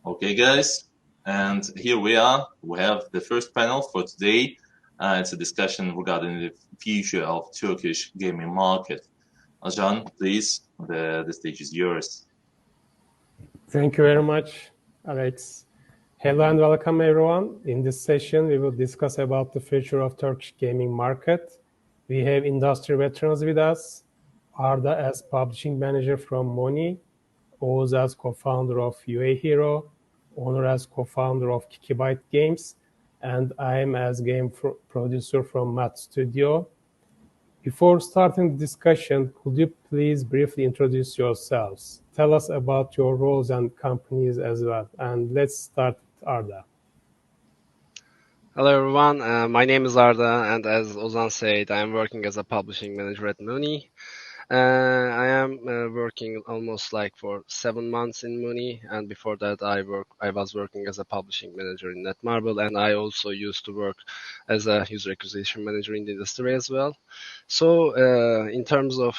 Okay, guys, and here we are. We have the first panel for today. It's a discussion regarding the future of Turkish gaming market. Ozhan, please, the stage is yours. Thank you very much, Alex. Hello and welcome, everyone. In this session, we will discuss about the future of Turkish gaming market. We have industry veterans with us, Arda as publishing manager from Moonee, Oguz as co-founder of UAhero, Onur as co-founder of Kibibyte Games, and I am as game producer from Mat Studio. Before starting the discussion, could you please briefly introduce yourselves? Tell us about your roles and companies as well. And let's start with Arda. Hello everyone, my name is Arda, and as Ozan said, I am working as a publishing manager at Moonee. I am working almost like for 7 months in Moonee, and before that I was working as a publishing manager in Netmarble, and I also used to work as a user acquisition manager in the industry as well. So in terms of,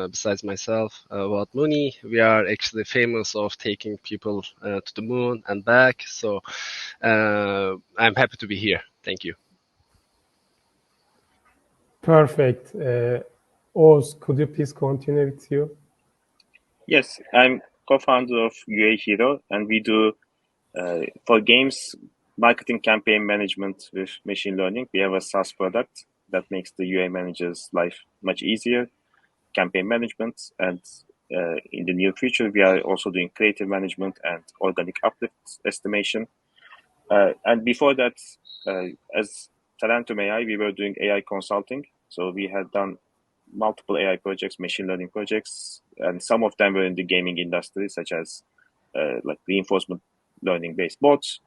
besides myself, about Moonee, we are actually famous of taking people to the moon and back. So I'm happy to be here. Thank you. Perfect. Oz, could you please continue with you? Yes, I'm co-founder of UAhero, and we do for games marketing campaign management with machine learning. We have a SaaS product that makes the UA manager's life much easier, campaign management, and in the near future, we are also doing creative management and organic uplift estimation. And before that, as Talentum AI, we were doing AI consulting. So we had done multiple AI projects, machine learning projects, and some of them were in the gaming industry, such as like reinforcement learning based bots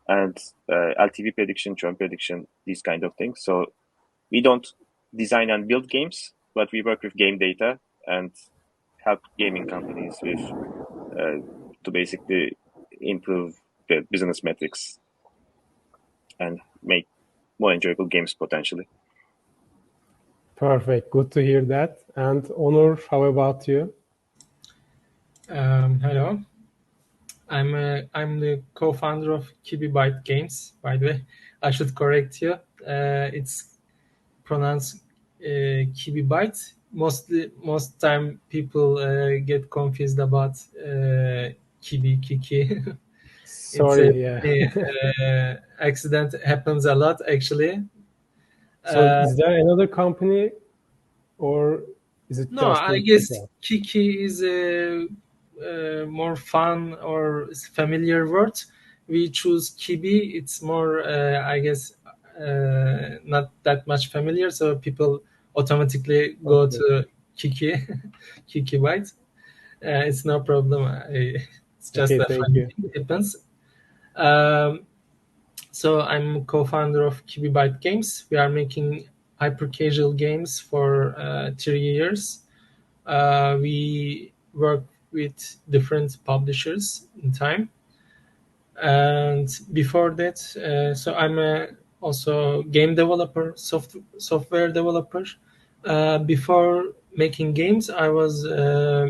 and LTV prediction, churn prediction, these kind of things. So we don't design and build games, but we work with game data and help gaming companies with to basically improve the business metrics and make more enjoyable games potentially. Perfect. Good to hear that. And Onur, how about you? Hello. I'm the co-founder of Kibibyte Games. By the way, I should correct you. It's pronounced Kibibyte. Most time people get confused about Kiki. Sorry, Accident happens a lot actually. So is there another company, or is it no? just I guess Kiki is a more fun or familiar word. We choose Kibi. It's more, I guess, not that much familiar, so people automatically go to Kiki, Kibibyte. It's no problem. It's just a funny thing happens. So I'm co-founder of Kibibyte Games. We are making hyper-casual games for 3 years. We work with different publishers in time. And before that, so I'm also game developer, software developer. Before making games, I was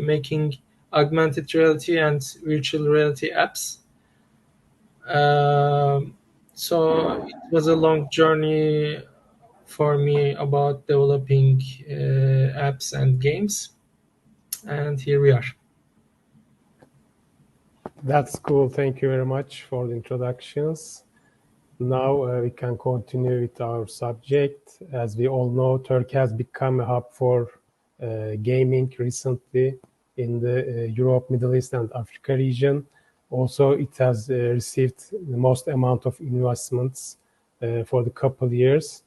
making augmented reality and virtual reality apps. So it was a long journey for me about developing apps and games, and here we are. That's cool. Thank you very much for the introductions. Now we can continue with our subject. As we all know, Turkey has become a hub for gaming recently in the Europe, Middle East, and Africa region. Also, it has received the most amount of investments for the couple years.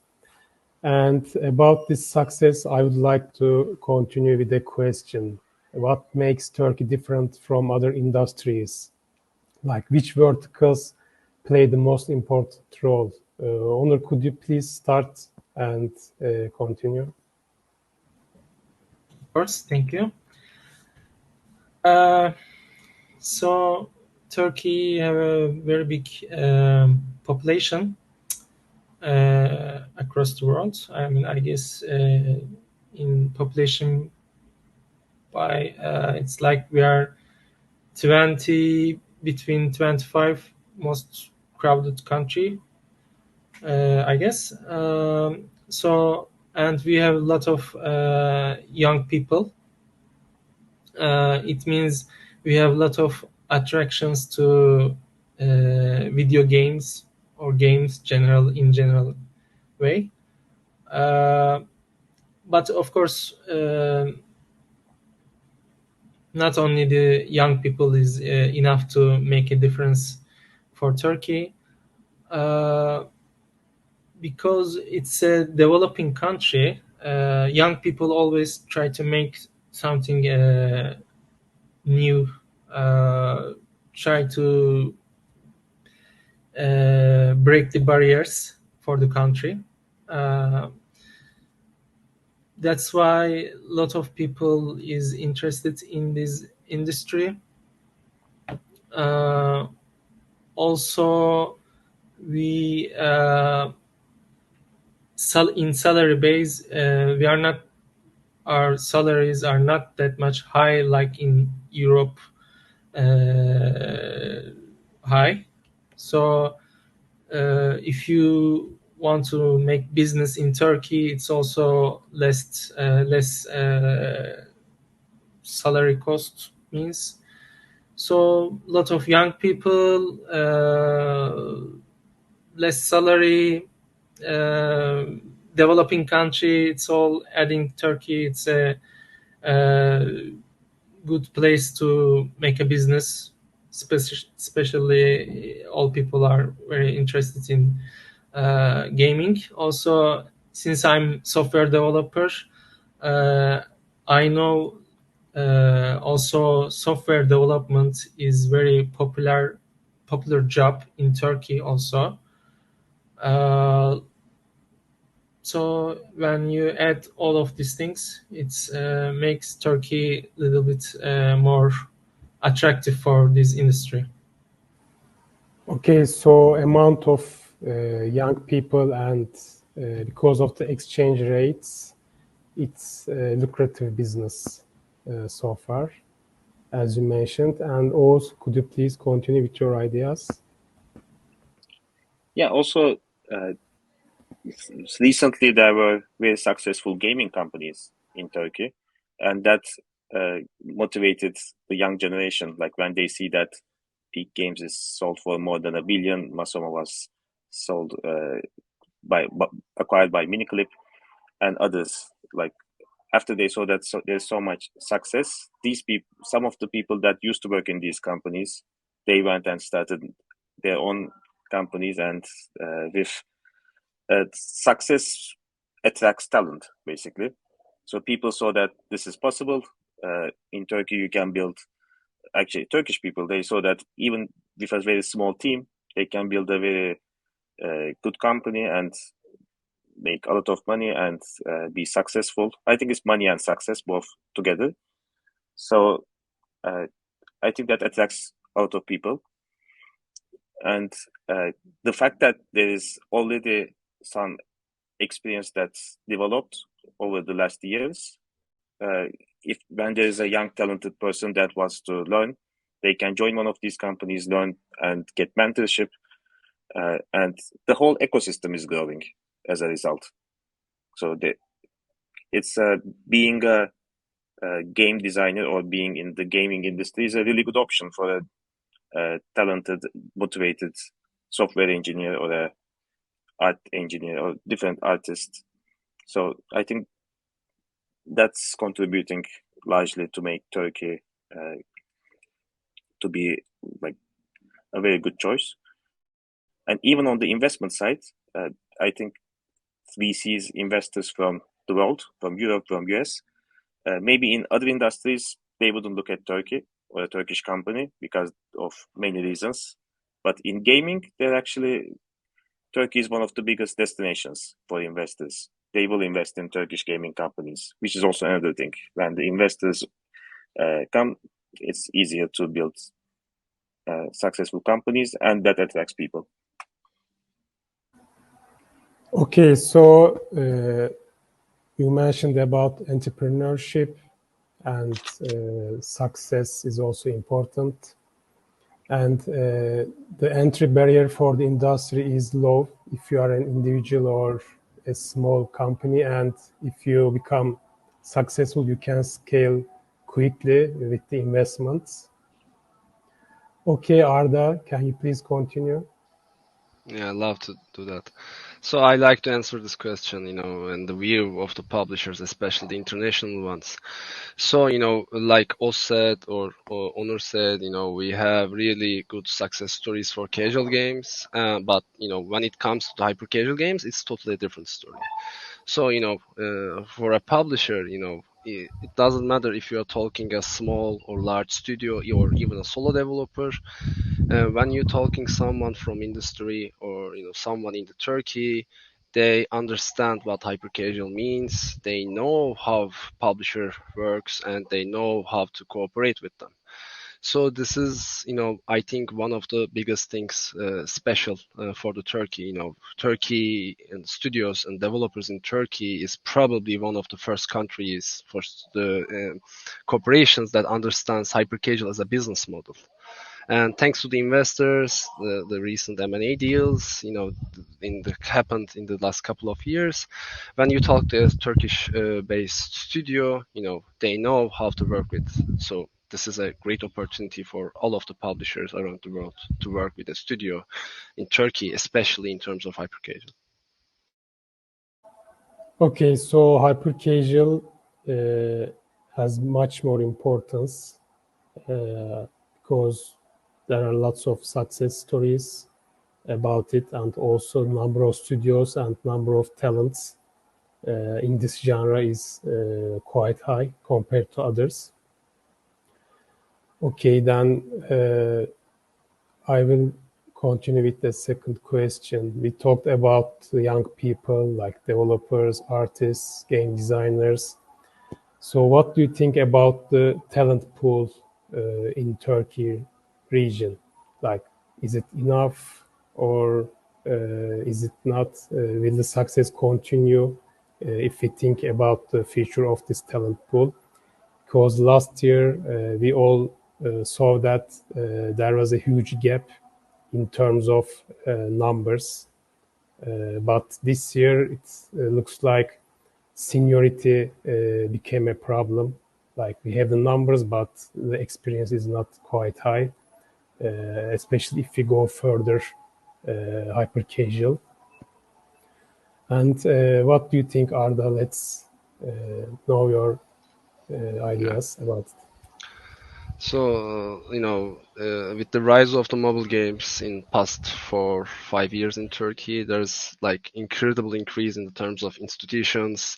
And about this success, I would like to continue with a question. What makes Turkey different from other industries? Like which verticals play the most important role? Onur, could you please start and continue? Of course, thank you. So Turkey have a very big population across the world. I mean, I guess in population by it's like we are 20 between 25 most crowded country, I guess. So, and we have a lot of young people. It means we have a lot of attractions to video games or games in general way. But of course, not only the young people is enough to make a difference for Turkey, because it's a developing country. Young people always try to make something new, try to break the barriers for the country. That's why a lot of people is interested in this industry. Also, we in salary base, our salaries are not that much high like in Europe. High. So if you want to make business in Turkey, it's also less salary cost means. So a lot of young people, less salary, developing country. It's all adding Turkey. It's a good place to make a business. Especially all people are very interested in gaming. Also, since I'm software developer, I know also software development is very popular job in Turkey also. So when you add all of these things, it makes Turkey a little bit more attractive for this industry. Okay, so amount of young people and because of the exchange rates, it's a lucrative business so far, as you mentioned. And also, could you please continue with your ideas? Yeah, also, recently there were very successful gaming companies in Turkey, and that motivated the young generation. Like when they see that Peak Games is sold for more than $1 billion, Massimo was sold acquired by Miniclip and others. Like after they saw that there's so much success, these people, some of the people that used to work in these companies, they went and started their own companies, and with success attracts talent, basically. So people saw that this is possible. In Turkey, you can build, actually Turkish people, they saw that even with a very small team, they can build a very good company and make a lot of money and be successful. I think it's money and success both together. So I think that attracts a lot of people. And the fact that there is already some experience that's developed over the last years, when there is a young talented person that wants to learn, they can join one of these companies, learn and get mentorship, and the whole ecosystem is growing as a result. So it's being a game designer or being in the gaming industry is a really good option for a talented, motivated software engineer or a art engineer or different artist. So I think that's contributing largely to make Turkey to be like a very good choice. And even on the investment side, I think VCs, investors from the world, from Europe, from US, maybe in other industries, they wouldn't look at Turkey or a Turkish company because of many reasons. But in gaming, Turkey is one of the biggest destinations for investors. They will invest in Turkish gaming companies, which is also another thing. When the investors come, it's easier to build successful companies, and that attracts people. Okay, so you mentioned about entrepreneurship, and success is also important. and the entry barrier for the industry is low if you are an individual or a small company, and if you become successful, you can scale quickly with the investments. Okay, Arda, can you please continue? Yeah, I'd love to do that. So I like to answer this question, and the view of the publishers, especially the international ones. So, like Oz said or Onur said, we have really good success stories for casual games. But, when it comes to the hyper casual games, it's totally a different story. So, for a publisher, it doesn't matter if you are talking a small or large studio or even a solo developer. When you're talking someone from industry or someone in the Turkey, they understand what hyper casual means. They know how publisher works and they know how to cooperate with them. So this is, I think one of the biggest things special for the Turkey. Turkey and studios and developers in Turkey is probably one of the first countries for the corporations that understands hyper casual as a business model. And thanks to the investors, the recent M&A deals, happened in the last couple of years. When you talk to a Turkish-based studio, they know how to work with. So this is a great opportunity for all of the publishers around the world to work with a studio in Turkey, especially in terms of hyper casual. Okay, so hyper casual has much more importance because there are lots of success stories about it, and also number of studios and number of talents in this genre is quite high compared to others. Okay, then I will continue with the second question. We talked about the young people like developers, artists, game designers. So what do you think about the talent pool in Turkey region? Like, is it enough or is it not? Will the success continue if we think about the future of this talent pool? Because last year we all saw that there was a huge gap in terms of numbers. But this year it looks like seniority became a problem. Like we have the numbers, but the experience is not quite high, especially if we go further hyper casual. And what do you think, Arda? Let's know your ideas about it. So, with the rise of the mobile games in past 4-5 years in Turkey, there's like incredible increase in the terms of institutions,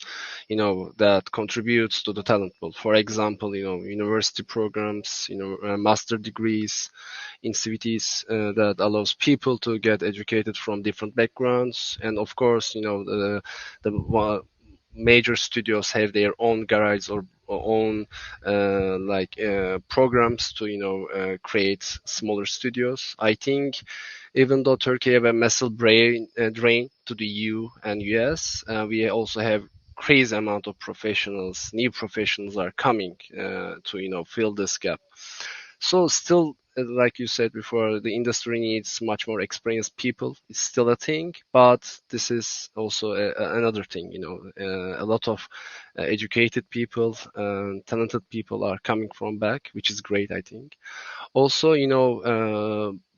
that contributes to the talent pool. For example, university programs, master degrees, institutes that allows people to get educated from different backgrounds. And of course, the major studios have their own garage or own programs to create smaller studios. I think even though Turkey have a massive drain to the EU and US, we also have crazy amount of professionals, new professionals are coming to fill this gap. So still, like you said before, the industry needs much more experienced people. It's still a thing, but this is also another thing. A lot of educated people, talented people are coming from back, which is great, I think. Also,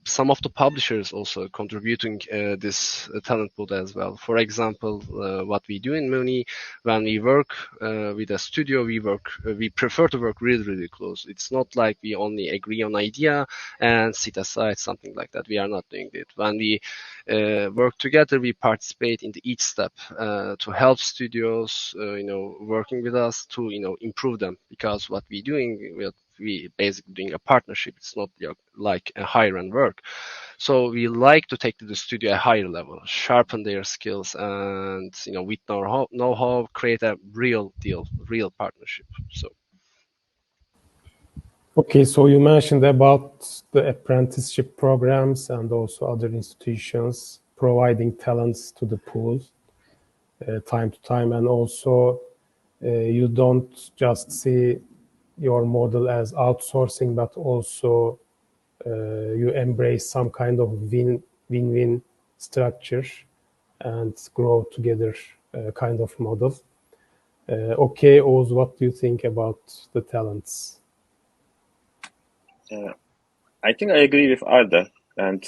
some of the publishers also contributing this talent pool as well. For example, what we do in Moonee, when we work with a studio, we prefer to work really, really close. It's not like we only agree on idea and sit aside, something like that. We are not doing it. When we work together, we participate in each step to help studios, working with us to, improve them, because what we doing, we basically doing a partnership. It's not like a hire and work. So we like to take to the studio a higher level, sharpen their skills, and with know-how, create a real deal, real partnership. So. Okay, so you mentioned about the apprenticeship programs and also other institutions providing talents to the pool time to time, and also you don't just see your model as outsourcing, but also you embrace some kind of win-win structure and grow together kind of model. Okay, Oz, what do you think about the talents? I think I agree with Arda, and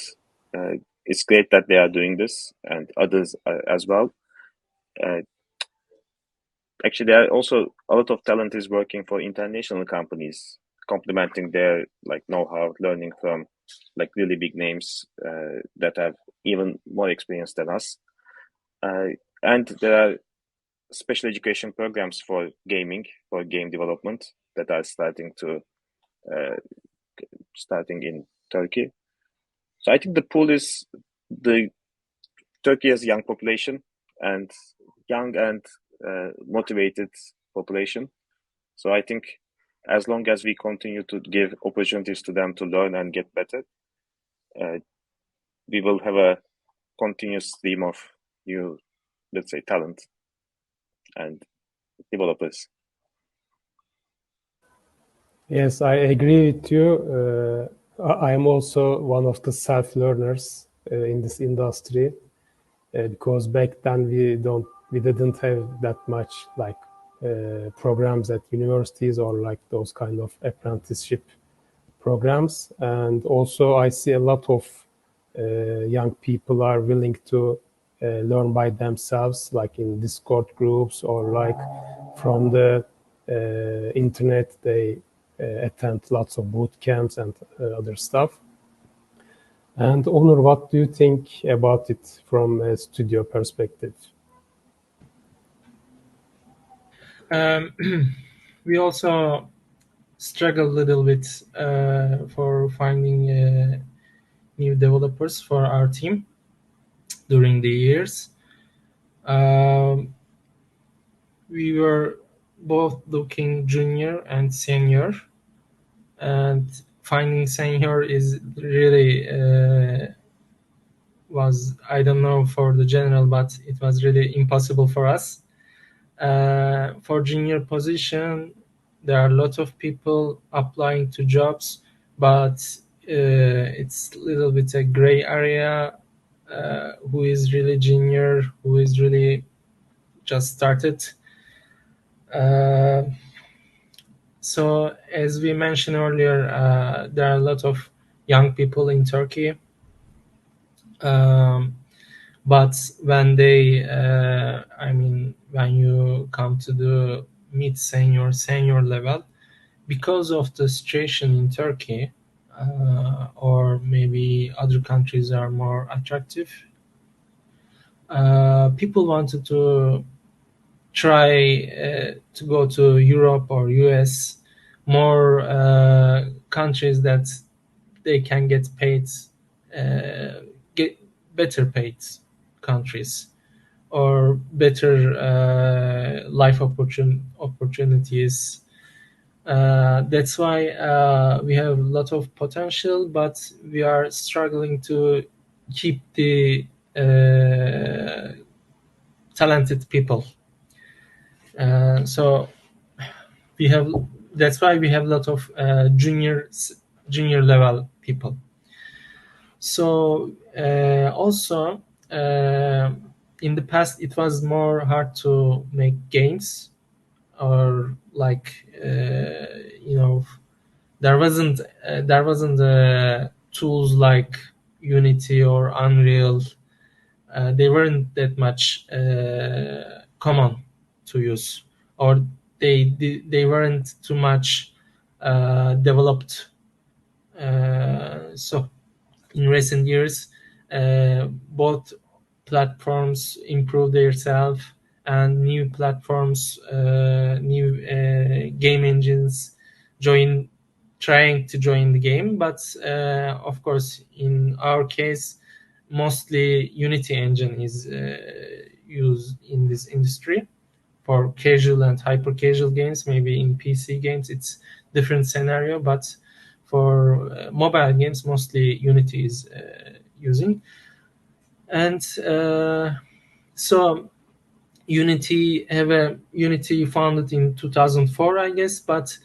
it's great that they are doing this, and others as well. Actually, there are also a lot of talent is working for international companies, complementing their like know-how, learning from like really big names that have even more experience than us. And there are special education programs for gaming, for game development that are starting in Turkey. So I think the pool is Turkey has young population and young and motivated population. So I think as long as we continue to give opportunities to them to learn and get better, we will have a continuous stream of new, let's say, talent and developers. Yes, I agree with you. I am also one of the self-learners in this industry because back then we didn't have that much like programs at universities or like those kind of apprenticeship programs. And also I see a lot of young people are willing to learn by themselves, like in Discord groups or like from the internet. They attend lots of boot camps and other stuff. And Onur, what do you think about it from a studio perspective? We also struggle a little bit for finding new developers for our team during the years. We were both looking junior and senior, and finding senior is really was, I don't know for the general, but it was really impossible for us. For junior position, there are a lot of people applying to jobs, but it's a little bit a gray area. Who is really junior, who is really just started. So as we mentioned earlier, there are a lot of young people in Turkey. But when when you come to the senior level, because of the situation in Turkey, or maybe other countries are more attractive, people wanted to try to go to Europe or US, more countries that they can get paid, get better paid countries, or better life opportunities. That's why we have a lot of potential, but we are struggling to keep the talented people. So that's why we have a lot of junior level people. So also in the past it was more hard to make games, or like there wasn't tools like Unity or Unreal. They weren't that much common to use, or they weren't too much developed. So in recent years, both platforms improve themselves, and new platforms, new game engines trying to join the game. But of course, in our case, mostly Unity engine is used in this industry for casual and hyper casual games. Maybe in PC games it's different scenario, but for mobile games mostly Unity is using. And so Unity founded in 2004, I guess, but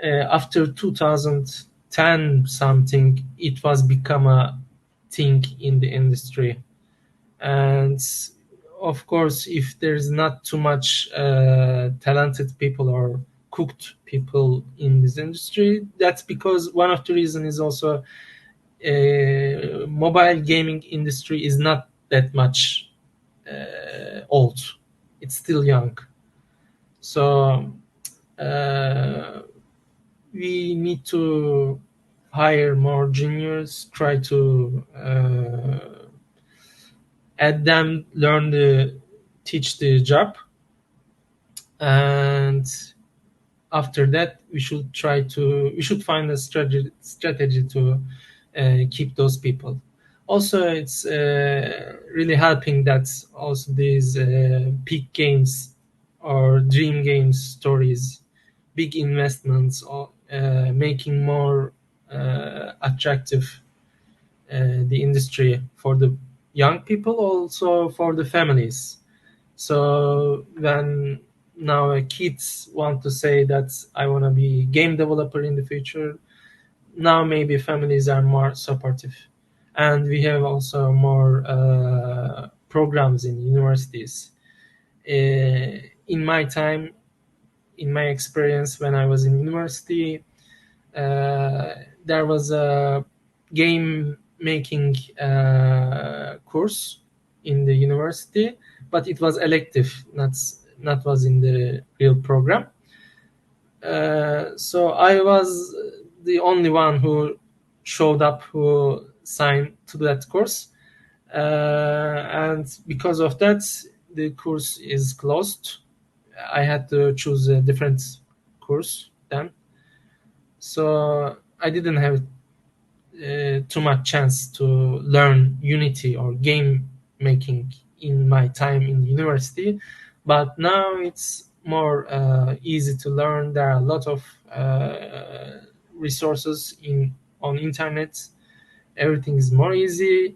after 2000 10 something, it was become a thing in the industry. And of course, if there's not too much talented people or cooked people in this industry, that's because one of the reasons is also mobile gaming industry is not that much old. It's still young. So we need to hire more juniors, try to add them, teach the job, and after that we should find a strategy to keep those people. Also, it's really helping that also these peak games or dream games stories, big investments, or making more attractive the industry for the young people, also for the families. So when now kids want to say that I want to be game developer in the future, now maybe families are more supportive. And we have also more programs in universities. In my time, in my experience when I was in university, there was a game making course in the university, but it was elective, not was in the real program. So I was the only one who showed up, who signed to that course, and because of that, the course is closed. I had to choose a different course then. So I didn't have too much chance to learn Unity or game making in my time in university, but now it's more easy to learn. There are a lot of resources on internet. Everything is more easy,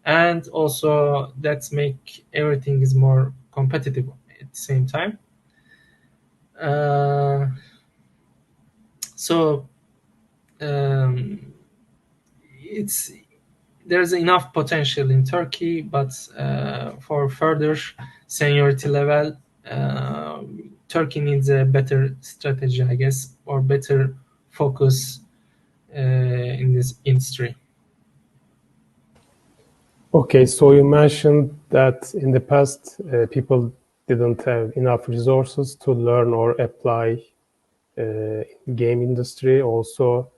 and also that make everything is more competitive at the same time. So there's enough potential in Turkey, but for further seniority level, Turkey needs a better strategy, I guess, or better focus in this industry. Okay, so you mentioned that in the past, people didn't have enough resources to learn or apply game industry. Also,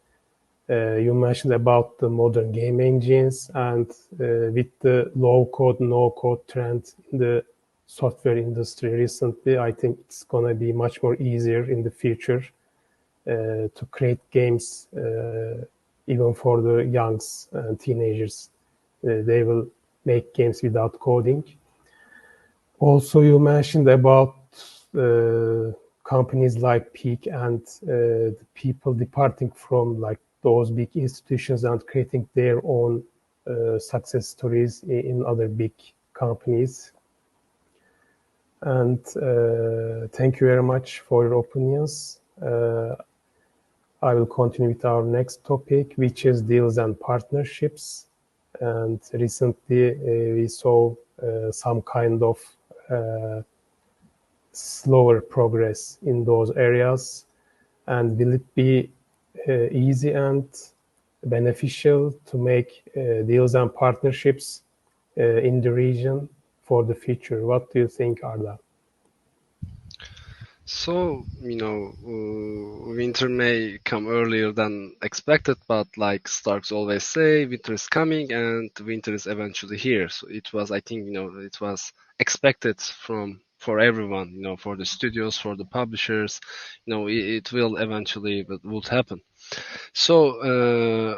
you mentioned about the modern game engines, and with the low code, no code trend in the software industry recently, I think it's gonna be much more easier in the future to create games, even for the youngs and teenagers. They will make games without coding. Also, you mentioned about companies like Peak and the people departing from like those big institutions and creating their own success stories in other big companies. And thank you very much for your opinions. I will continue with our next topic, which is deals and partnerships. And recently we saw some kind of slower progress in those areas. And will it be easy and beneficial to make deals and partnerships in the region for the future? What do you think, Arda? So, winter may come earlier than expected, but like Starks always say, winter is coming and winter is eventually here. So it was, I think, it was expected for everyone, for the studios, for the publishers, it will eventually, but would happen. So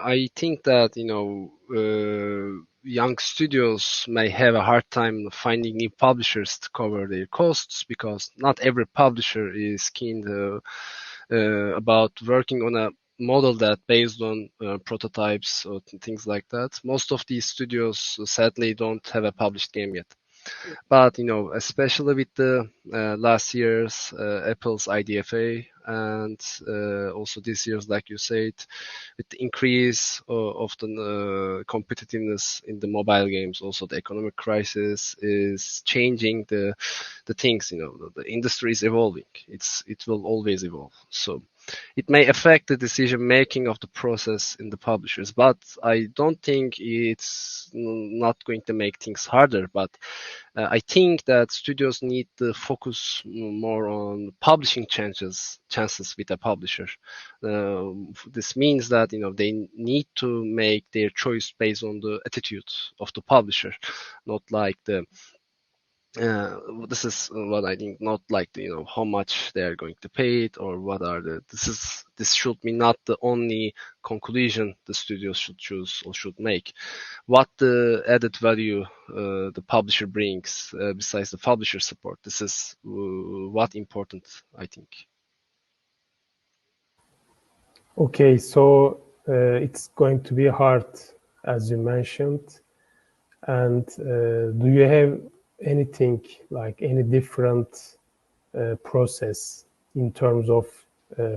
I think that young studios may have a hard time finding new publishers to cover their costs, because not every publisher is keen about working on a model that based on prototypes or things like that. Most of these studios sadly don't have a published game yet. But especially with the last year's Apple's IDFA, and also this year's, like you said, with the increase of the competitiveness in the mobile games, also the economic crisis is changing the things. The industry is evolving. It will always evolve. So it may affect the decision making of the process in the publishers, but I don't think it's not going to make things harder. But I think that studios need to focus more on publishing chances with a publisher. This means that they need to make their choice based on the attitude of the publisher, not like this is what I think, not like how much they are going to pay it or what are this should be not the only conclusion the studios should choose or should make. What the added value the publisher brings besides the publisher support. This is what important, I think. Okay, so it's going to be hard, as you mentioned. And do you have anything like any different process in terms of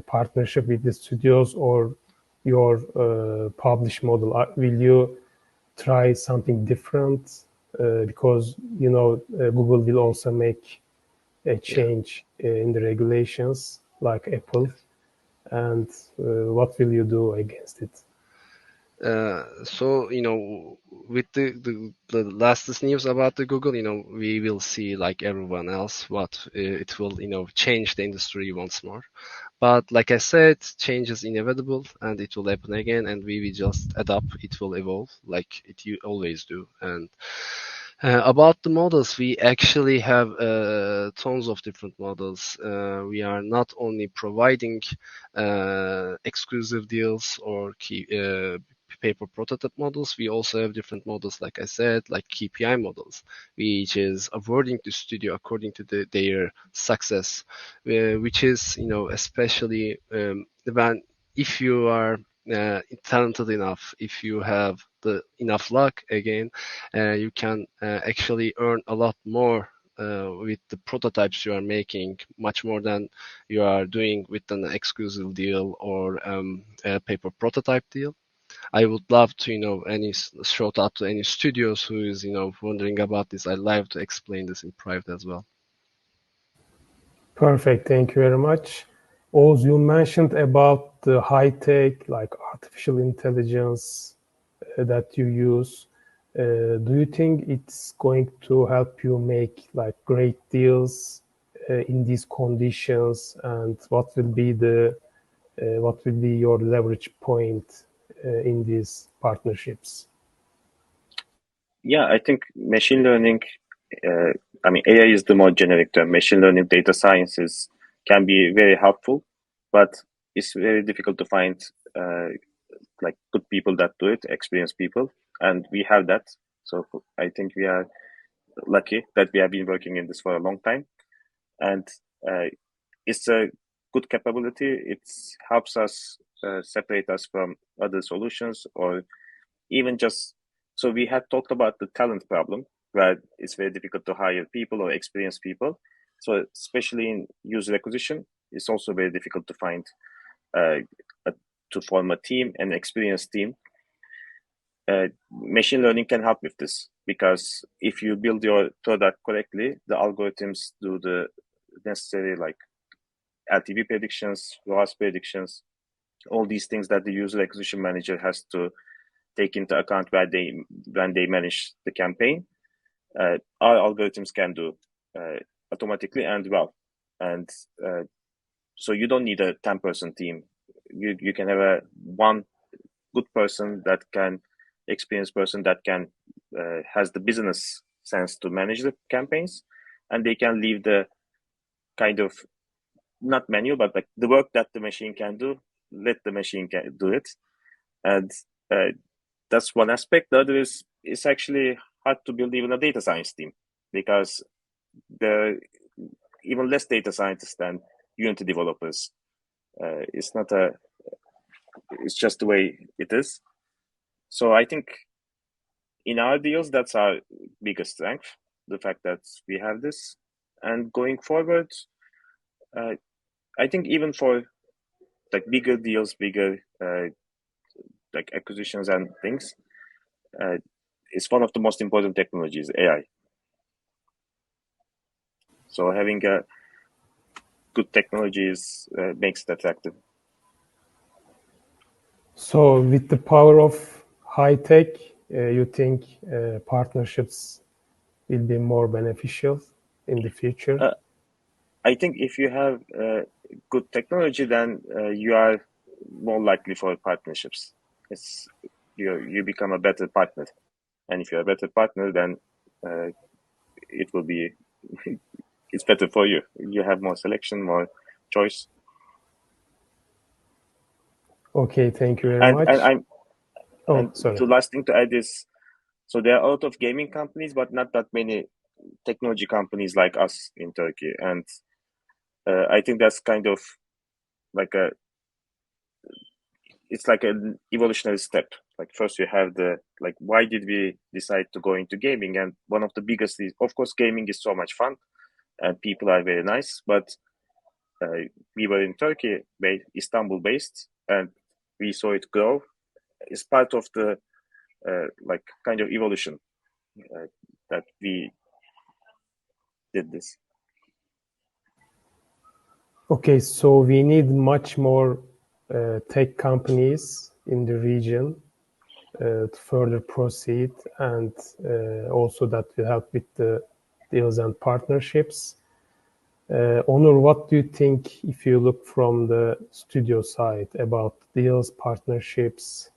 partnership with the studios or your publish model? Will you try something different? Because Google will also make a change in the regulations like Apple. And what will you do against it? So with the latest news about the Google, we will see, like everyone else, what it will change the industry once more. But like I said, change is inevitable and it will happen again, and we will just adapt. It will evolve like you always do. And about the models, we actually have tons of different models. We are not only providing exclusive deals or paper prototype models. We also have different models, like I said, like KPI models, which is awarding the studio according to their success, which is, especially when if you are talented enough, if you have the enough luck again, you can actually earn a lot more with the prototypes you are making, much more than you are doing with an exclusive deal or a paper prototype deal. I would love to, any shout out to any studios who is, wondering about this. I'd love to explain this in private as well. Perfect. Thank you very much. Oz, you mentioned about the high tech, like artificial intelligence that you use. Do you think it's going to help you make like great deals in these conditions? And what will be your leverage point in these partnerships? Yeah, I think machine learning, AI is the more generic term. Machine learning, data sciences can be very helpful, but it's very difficult to find like good people that do it, experienced people, and we have that. So I think we are lucky that we have been working in this for a long time, and it's a good capability. It helps us separate us from other solutions, or even just so we had talked about the talent problem, where it's very difficult to hire people or experienced people. So especially in user acquisition, it's also very difficult to find to form a team, an experienced team. Machine learning can help with this, because if you build your product correctly, the algorithms do the necessary like LTV predictions, ROAS predictions, all these things that the user acquisition manager has to take into account when they manage the campaign. Our algorithms can do automatically and well, and so you don't need a 10-person team. You can have one good person that can, experienced person that can has the business sense to manage the campaigns, and they can leave the kind of not manual, but like the work that the machine can do, let the machine do it. And that's one aspect. The other is it's actually hard to build even a data science team, because there are even less data scientists than Unity developers. It's just the way it is. So I think in our deals, that's our biggest strength, the fact that we have this. And going forward, I think even for like bigger deals, bigger like acquisitions and things, it's one of the most important technologies, AI. So having a good technologies makes it attractive. So with the power of high tech, you think partnerships will be more beneficial in the future? I think if you have good technology, then you are more likely for partnerships. It's you become a better partner, and if you're a better partner, then it will be it's better for you. You have more selection, more choice. Okay, thank you very much. Sorry. The last thing to add is, so there are a lot of gaming companies, but not that many technology companies like us in Turkey, and I think that's kind of like it's like an evolutionary step. Like first you have why did we decide to go into gaming? And one of the biggest is, of course, gaming is so much fun and people are very nice, but we were in Turkey, Istanbul based, and we saw it grow. It's part of the kind of evolution that we did this. Okay, so we need much more tech companies in the region to further proceed, and also that will help with the deals and partnerships. Onur, what do you think, if you look from the studio side, about deals, partnerships?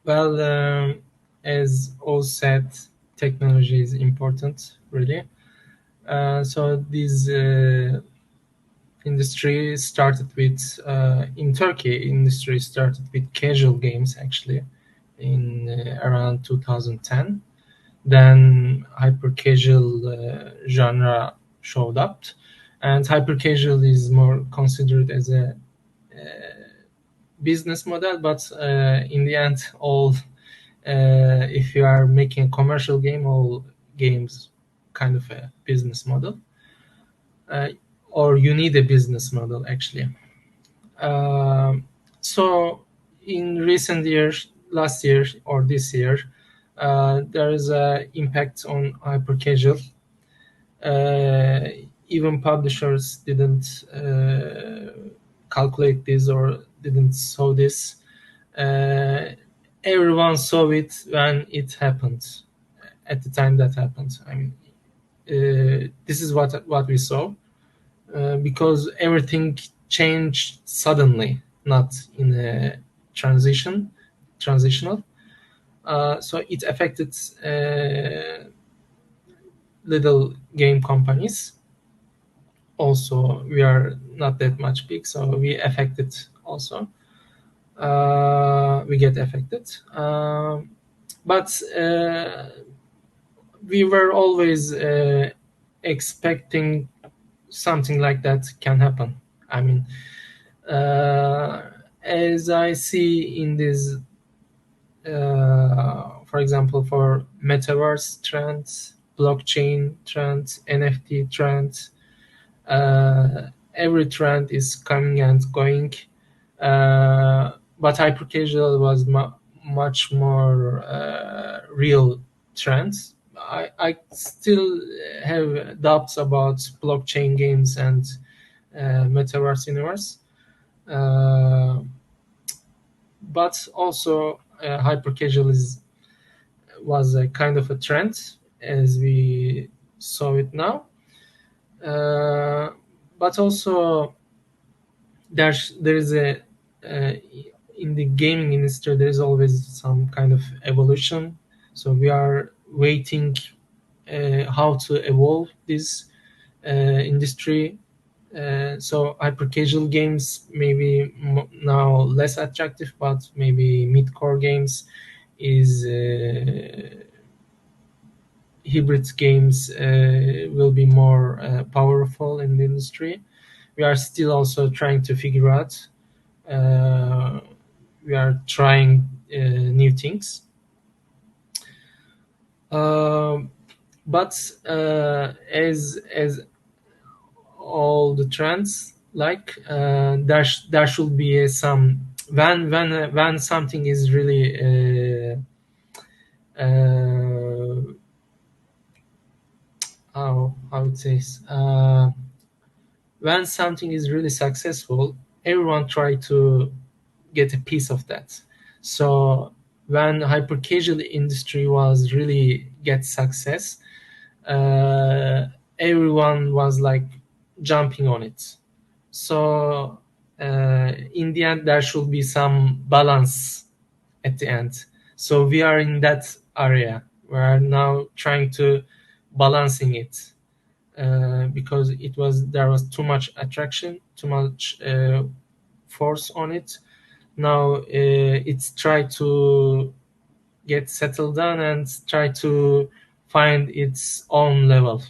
Well, as Oz said, technology is important, really. So this industry started with, in Turkey, industry started with casual games, actually, in around 2010. Then hyper-casual genre showed up, and hyper-casual is more considered as a business model, but in the end, if you are making a commercial game, all games kind of a business model, or you need a business model, actually. So in recent years, last year or this year, there is an impact on hyper-casual. Even publishers didn't calculate this or didn't saw this. Everyone saw it when it happened, at the time that happened. I mean, this is what we saw, because everything changed suddenly, not in a transitional. So it affected little game companies. Also, we are not that much big, so we affected also. We get affected. But we were always expecting something like that can happen. I mean, as I see in this, for example, for metaverse trends, blockchain trends, NFT trends, every trend is coming and going, but hyper-casual was much more real trends. I still have doubts about blockchain games and metaverse universe, but also hyper-casual was a kind of a trend as we saw it now. But also there is a in the gaming industry there is always some kind of evolution, so we are waiting how to evolve this industry. So hyper-casual games maybe now less attractive, but maybe mid-core games is hybrid games will be more powerful in the industry. We are still also trying to figure out we are trying new things. But as all the trends, like there should be some when something is really how it says when something is really successful, everyone try to get a piece of that. So when hyper casual industry was really get success, everyone was like jumping on it. So in the end, there should be some balance at the end. So we are in that area. We are now trying to balancing it because there was too much attraction, too much force on it. Now it's try to get settled down and try to find its own level,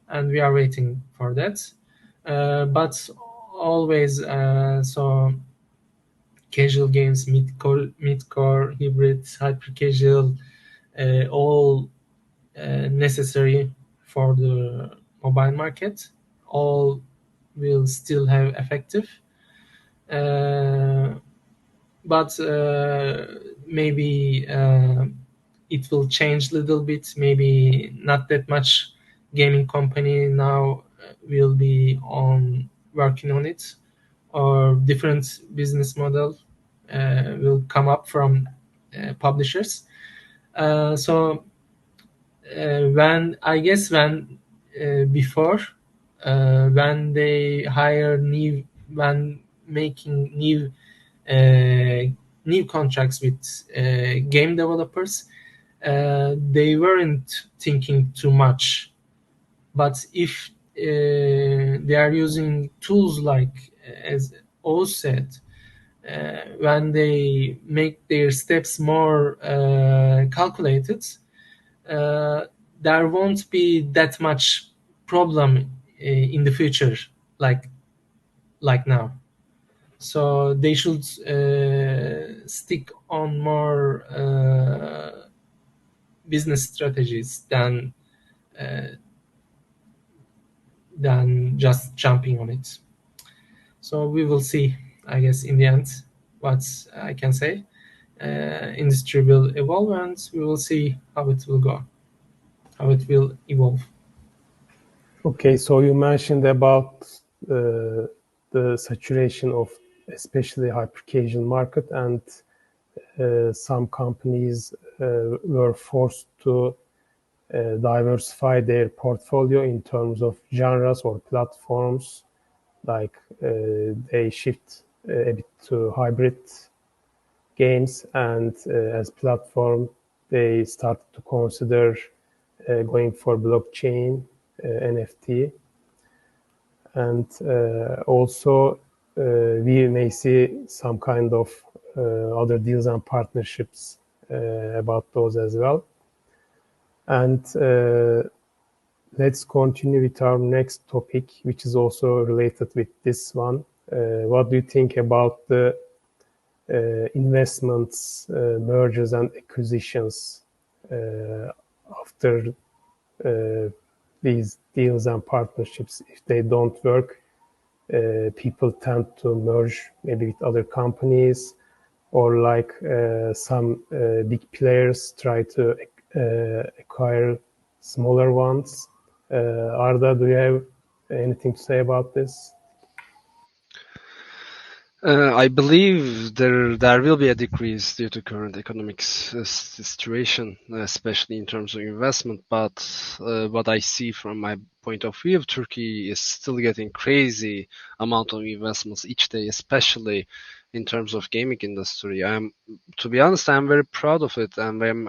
and we are waiting for that. But always so casual games, mid-core, hybrid, hyper casual, all necessary for the mobile market. All will still have effective, but maybe it will change a little bit. Maybe not that much gaming company now will be on working on it, or different business model will come up from publishers. So when I guess when before when they hire when making new contracts with game developers, they weren't thinking too much. But if they are using tools like, as Oz said, when they make their steps more calculated, there won't be that much problem in the future, like now. So they should stick on more business strategies than just jumping on it. So we will see, I guess, in the end, what I can say. Industry will evolve, and we will see how it will go, how it will evolve. Okay, so you mentioned about the saturation of especially hyper-casual market, and some companies were forced to diversify their portfolio in terms of genres or platforms, like they shift a bit to hybrid games, and as platform they started to consider going for blockchain, NFT, and also we may see some kind of other deals and partnerships about those as well. And let's continue with our next topic, which is also related with this one. What do you think about the investments, mergers and acquisitions after these deals and partnerships? If they don't work, people tend to merge maybe with other companies, or like some big players try to acquire smaller ones. Arda, do you have anything to say about this? I believe there will be a decrease due to current economic situation, especially in terms of investment. But what I see from my point of view, Turkey is still getting crazy amount of investments each day, especially in terms of gaming industry. To be honest, I'm very proud of it, and I'm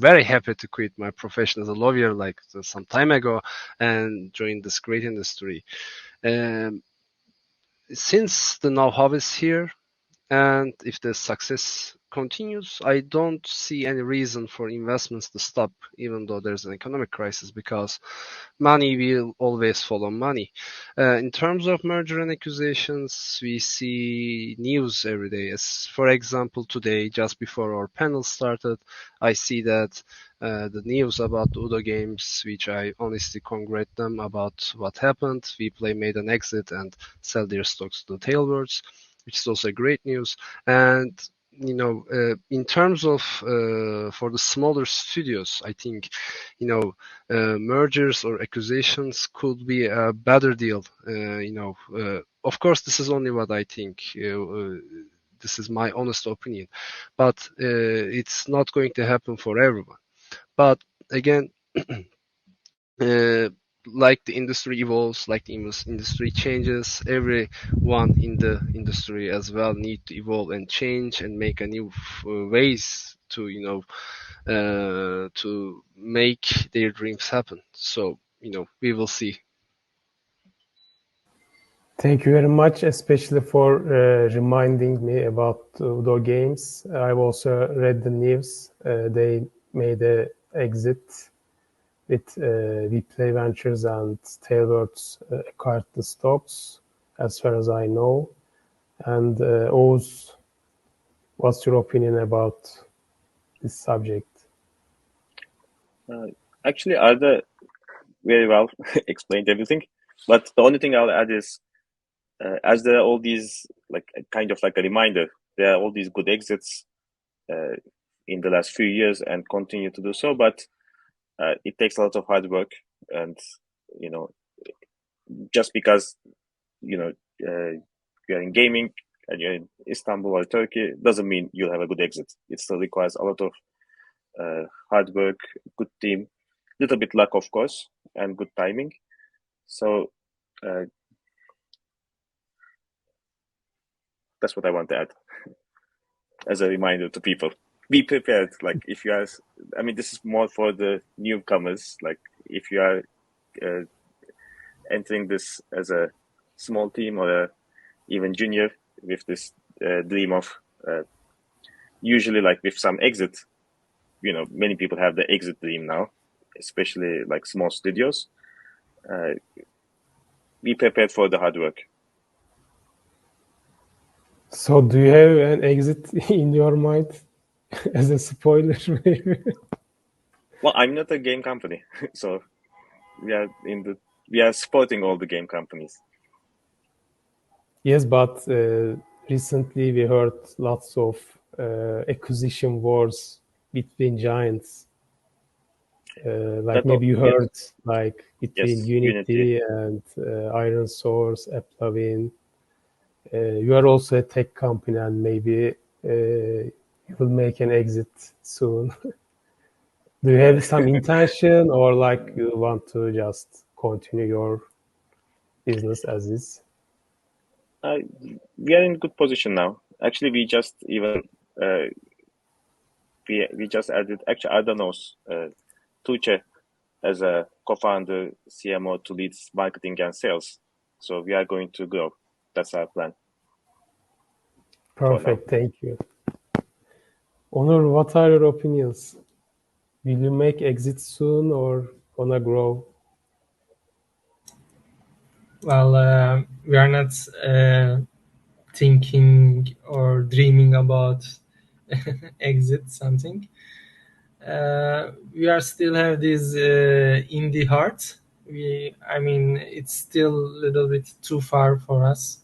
very happy to quit my profession as a lawyer like some time ago and join this great industry. Since the know-how is here, and if the success continues, I don't see any reason for investments to stop, even though there's an economic crisis, because money will always follow money. In terms of merger and acquisitions, we see news every day. As for example, today, just before our panel started, I see that the news about Udo Games, which I honestly congratulate them about what happened. Vplay made an exit and sell their stocks to the tailwinds, which is also great news. And in terms of for the smaller studios, I think mergers or acquisitions could be a better deal. Of course, this is only what I think. This is my honest opinion, but it's not going to happen for everyone. But again, like the industry evolves, like the industry changes, everyone in the industry as well need to evolve and change and make a new ways to to make their dreams happen. So we will see. Thank you very much, especially for reminding me about Udo Games. I've also read the news. They made an exit with Vplay Ventures and Tailwords acquired the stocks, as far as I know. And Oğuz, what's your opinion about this subject? Actually, Arda very well explained everything. But the only thing I'll add is, as there are all these, like kind of like a reminder, there are all these good exits in the last few years and continue to do so. But it takes a lot of hard work, and just because you're in gaming and you're in Istanbul or Turkey doesn't mean you'll have a good exit. It still requires a lot of hard work, good team, little bit luck, of course, and good timing. So that's what I want to add as a reminder to people. Be prepared. Like if you are, I mean, this is more for the newcomers. Like if you are entering this as a small team or even junior with this dream of usually like with some exit, many people have the exit dream now, especially like small studios. Be prepared for the hard work. So do you have an exit in your mind as a spoiler, maybe? Well, I'm not a game company, so we are supporting all the game companies. Yes, but recently we heard lots of acquisition wars between giants. Maybe you heard like between Unity and Iron Source, Applavin. You are also a tech company, and maybe you will make an exit soon. Do you have some intention, or like you want to just continue your business as is? We are in good position now. Actually, we just even we just added. Actually, Arda knows Tuğçe as a co-founder, CMO to lead marketing and sales. So we are going to grow. That's our plan. Perfect. Thank you. Onur, what are your opinions? Will you make exit soon or gonna grow? Well, we are not thinking or dreaming about exit something. We are still have this indie heart. It's still a little bit too far for us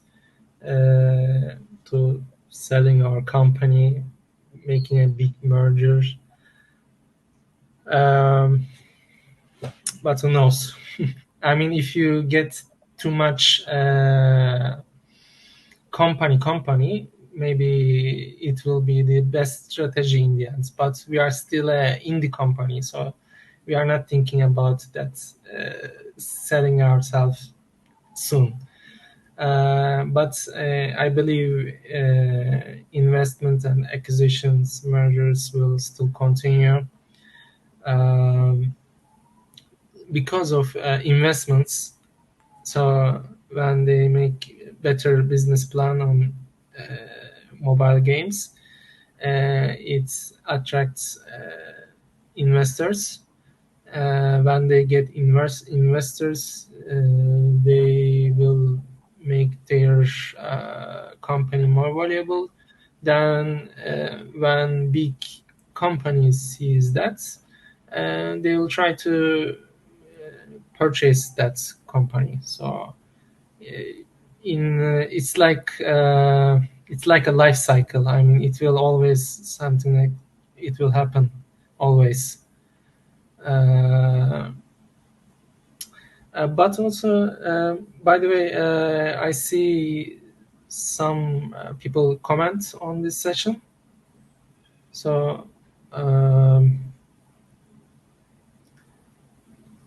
to selling our company, making a big merger. But who knows? If you get too much company, maybe it will be the best strategy in the end. But we are still an indie company, so we are not thinking about that selling ourselves soon. But I believe investment and acquisitions, mergers will still continue because of investments. So when they make better business plan on mobile games, it attracts investors. When they get investors, they will make their company more valuable. Then when big companies sees that, they will try to purchase that company. So it's like a life cycle. I mean, it will always something like it will happen always. But also, by the way, I see some people comment on this session. So,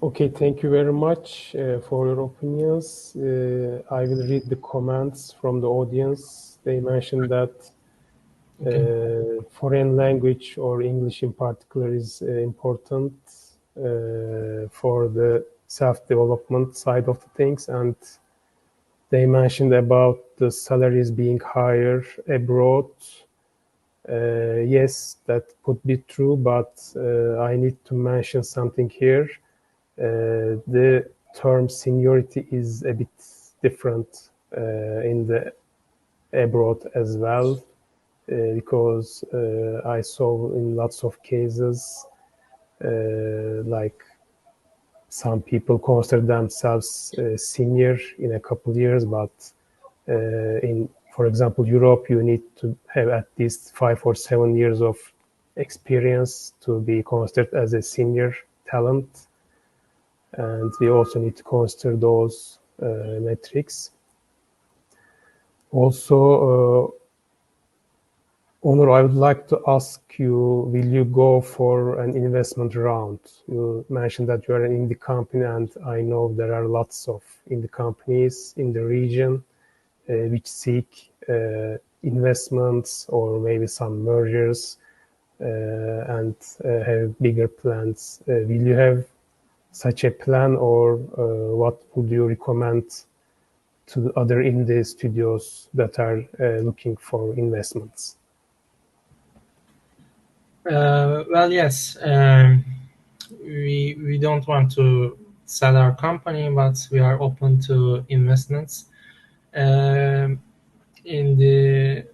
okay, thank you very much for your opinions. I will read the comments from the audience. They mentioned that foreign language or English in particular is important for the self-development side of the things, and they mentioned about the salaries being higher abroad. Yes, that could be true, but I need to mention something here. The term seniority is a bit different in the abroad as well, because I saw in lots of cases like some people consider themselves senior in a couple of years, but in, for example, Europe, you need to have at least 5 or 7 years of experience to be considered as a senior talent. And we also need to consider those metrics. Also, Onur, I would like to ask you, will you go for an investment round? You mentioned that you are an indie company, and I know there are lots of indie companies in the region which seek investments or maybe some mergers and have bigger plans. Will you have such a plan, or what would you recommend to other indie studios that are looking for investments? Well, yes, we don't want to sell our company, but we are open to investments. In the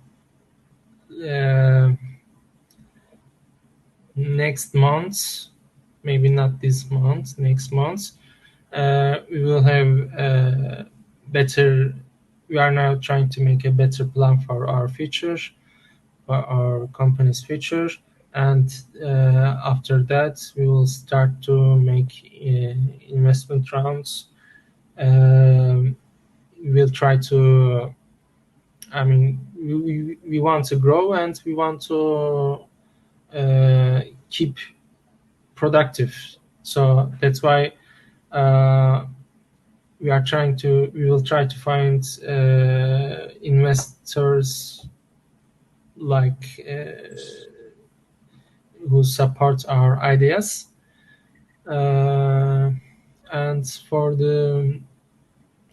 next month, maybe not this month, next month, we will have better. We are now trying to make a better plan for our future, for our company's future, and after that, we will start to make investment rounds. We'll try to. I mean, we want to grow and we want to keep productive. So that's why we will try to find investors like who support our ideas. And for the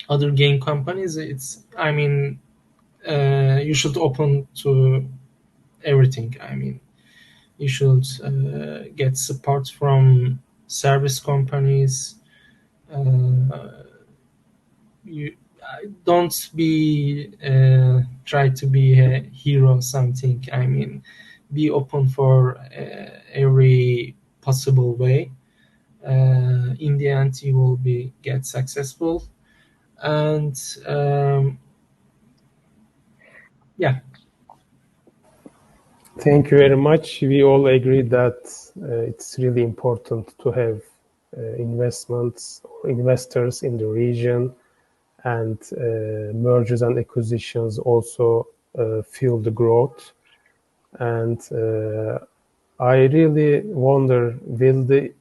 other game companies, I mean, you should open to everything. I mean, you should get support from service companies. You don't be try to be a hero or something. I mean, be open for every possible way. In the end, you will get successful, and yeah. Thank you very much. We all agree that it's really important to have investments or investors in the region, and mergers and acquisitions also fuel the growth. And I really wonder, will the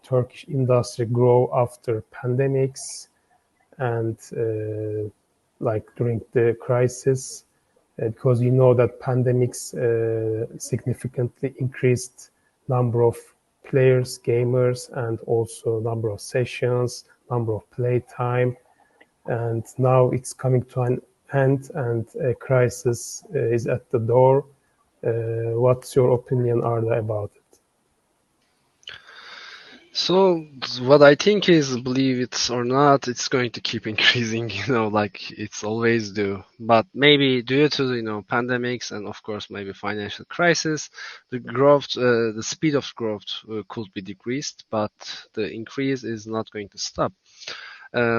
Turkish industry grow after pandemics and like during the crisis? Because you know that pandemics significantly increased number of players, gamers, and also number of sessions, number of play time. And now it's coming to an end, and a crisis is at the door. What's your opinion, Arda, about it? So what I think is, believe it or not, it's going to keep increasing, like it's always do. But maybe due to, pandemics and of course maybe financial crisis, the growth, the speed of growth could be decreased, but the increase is not going to stop.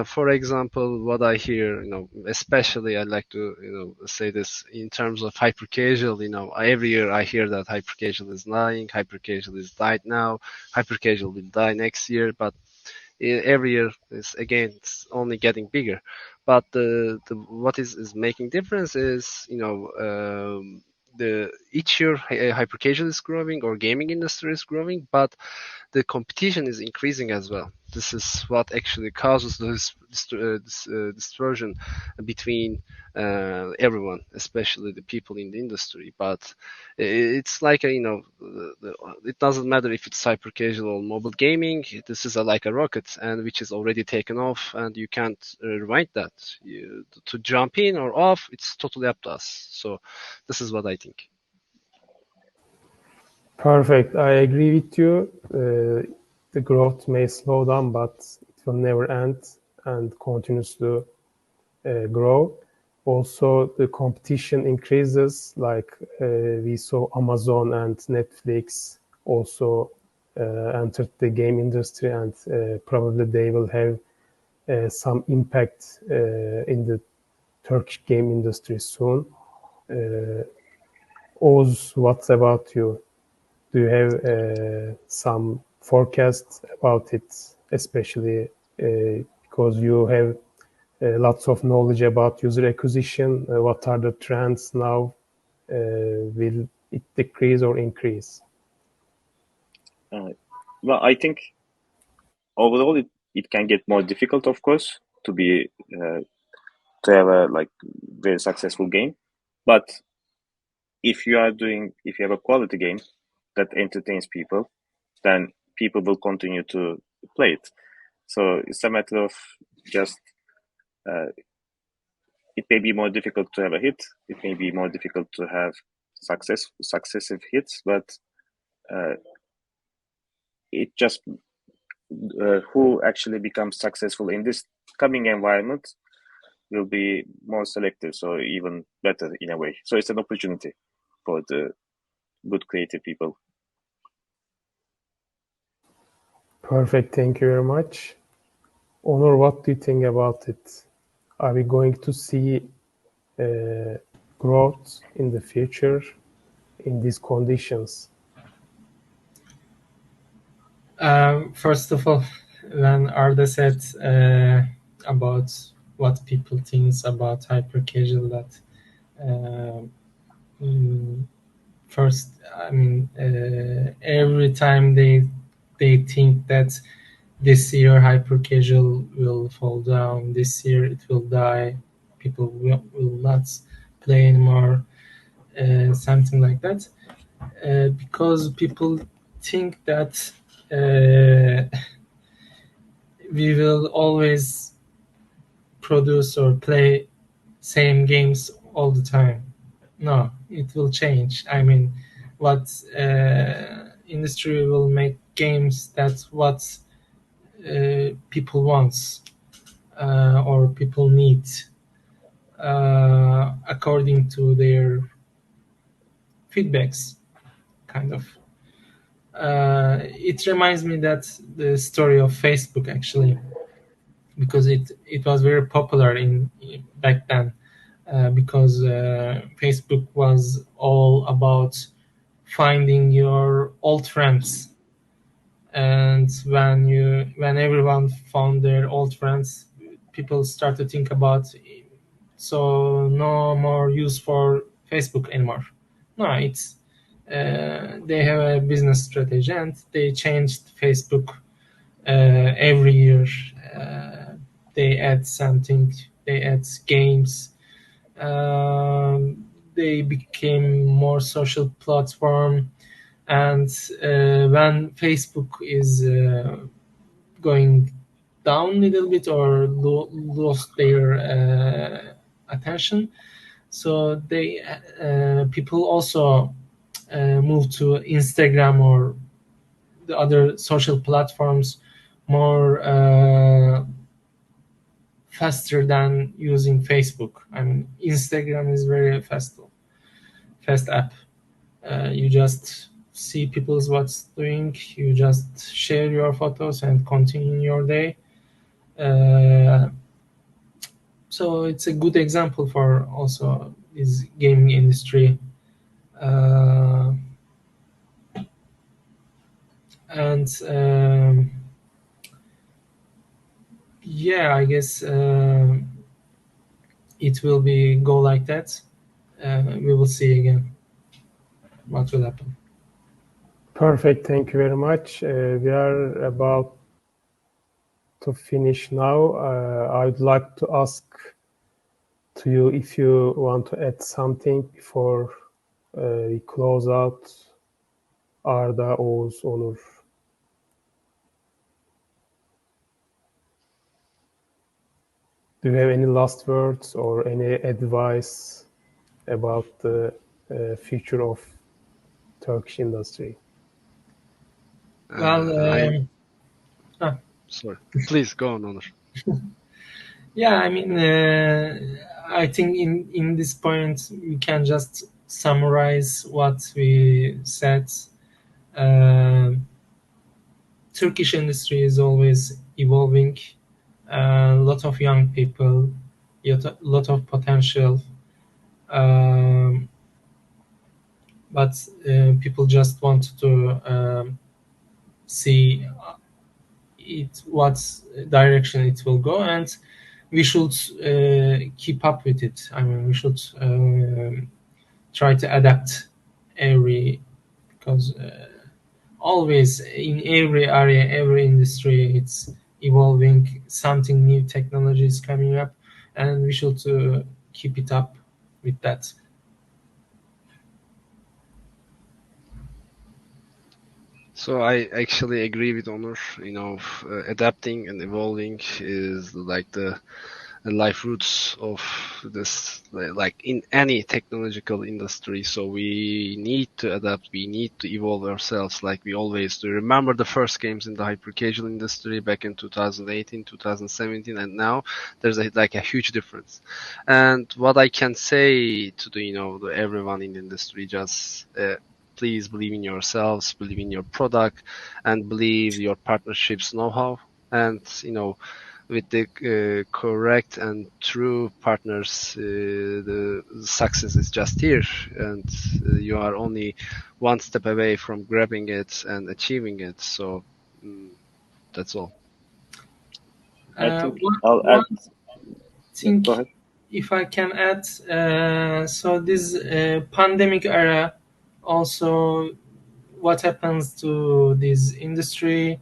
For example, what I hear, especially I like to, say this in terms of hyper casual, every year I hear that hyper casual is dying, hyper casual is died now, hyper casual will die next year, but every year it's only getting bigger. But the what is making difference is, each year hyper casual is growing or gaming industry is growing, but the competition is increasing as well. This is what actually causes this distortion between everyone, especially the people in the industry. But it's like it doesn't matter if it's hyper casual or mobile gaming. This is like a rocket, and which is already taken off, and you can't rewind that. To jump in or off, it's totally up to us. So this is what I think. Perfect. I agree with you. The growth may slow down, but it will never end and continues to grow. Also, the competition increases, like we saw Amazon and Netflix also entered the game industry, and probably they will have some impact in the Turkish game industry soon. Oz, what about you? Do you have some forecasts about it, especially because you have lots of knowledge about user acquisition? What are the trends now? Will it decrease or increase? Well, I think overall it can get more difficult, of course, to have a very successful game. But if you have a quality game that entertains people, then people will continue to play it. So it's a matter of just it may be more difficult to have a hit. It may be more difficult to have successive hits, but it just who actually becomes successful in this coming environment will be more selective, so even better in a way. So it's an opportunity for the good creative people. Perfect. Thank you very much. Onur, what do you think about it? Are we going to see growth in the future in these conditions? First of all, when Arda said about what people think about hyper casual, that first, I mean, every time they think that this year hyper casual will fall down, this year it will die, people will not play anymore, something like that, because people think that we will always produce or play same games all the time. No, it will change. I mean, what industry will make games that's what people wants or people need according to their feedbacks, kind of. It reminds me that the story of Facebook, actually, because it was very popular in back then, because Facebook was all about finding your old friends, and when everyone found their old friends, people start to think about, so no more use for Facebook anymore. No, it's they have a business strategy, and they changed Facebook every year. They add something, they add games, they became more social platform, and when Facebook is going down a little bit or lost their attention, so they people also move to Instagram or the other social platforms more faster than using Facebook. I mean, Instagram is very fast app. You just see people's what's doing. You just share your photos and continue your day. So it's a good example for also this gaming industry. And yeah, I guess it will be go like that. We will see again what will happen. Perfect. Thank you very much. We are about to finish now. I'd like to ask to you if you want to add something before we close out. Arda, Oğuz, Onur. Do you have any last words or any advice about the future of Turkish industry? Well, sorry. Please go on, Onur. Yeah, I mean, I think in this point we can just summarize what we said. Turkish industry is always evolving. A lot of young people, a lot of potential, but people just want to see what direction it will go, and we should keep up with it. I mean, we should try to adapt because always in every area, every industry, it's evolving. Something new technology is coming up, and we should keep it up with that. So I actually agree with Onur. Adapting and evolving is like the life roots of this, like in any technological industry. So we need to adapt, we need to evolve ourselves like we always do. Remember the first games in the hyper casual industry back in 2018, 2017, and now there's a huge difference. And what I can say to everyone in the industry, just please believe in yourselves, believe in your product, and believe your partnerships know-how. And with the correct and true partners, the success is just here, and you are only one step away from grabbing it and achieving it. So that's all. I think one thing, go ahead. if I can add, so this pandemic era, also what happens to this industry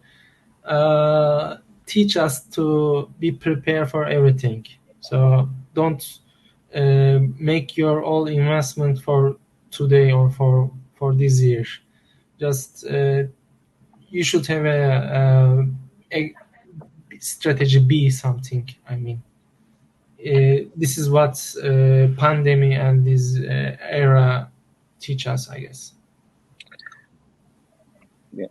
teach us to be prepared for everything. So don't make your all investment for today or for this year. Just you should have a strategy B something. I mean, this is what pandemic and this era teach us, I guess. Yeah.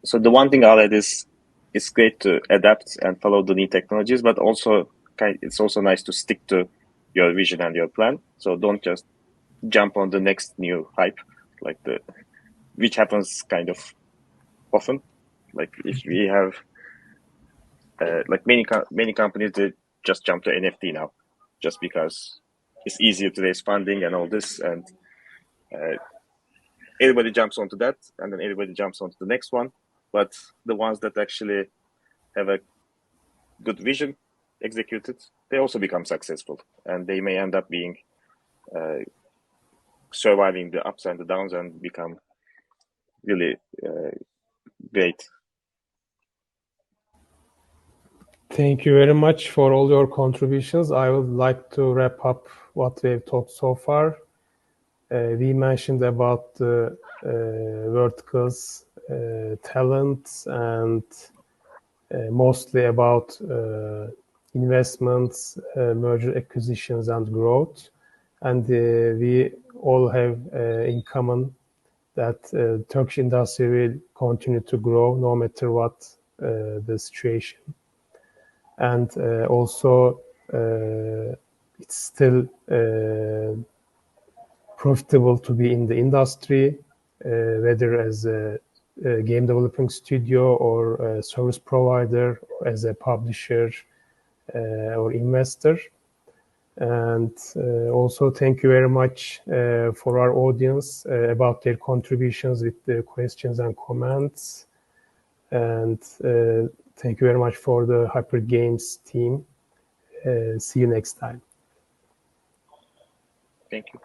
So the one thing I'll add is it's great to adapt and follow the new technologies, but also it's also nice to stick to your vision and your plan. So don't just jump on the next new hype, which happens kind of often. Like if we have many companies that just jump to NFT now, just because it's easier to raise funding and all this, and everybody jumps onto that, and then everybody jumps onto the next one. But the ones that actually have a good vision executed, they also become successful, and they may end up being surviving the ups and the downs and become really great. Thank you very much for all your contributions. I would like to wrap up what we've talked so far. We mentioned about the verticals, talents, and mostly about investments, merger acquisitions, and growth. And we all have in common that Turkish industry will continue to grow no matter what the situation. And also, it's still profitable to be in the industry, whether as a game developing studio or a service provider, as a publisher or investor. And also thank you very much for our audience about their contributions with the questions and comments. And thank you very much for the Hyper Games team. See you next time. Thank you.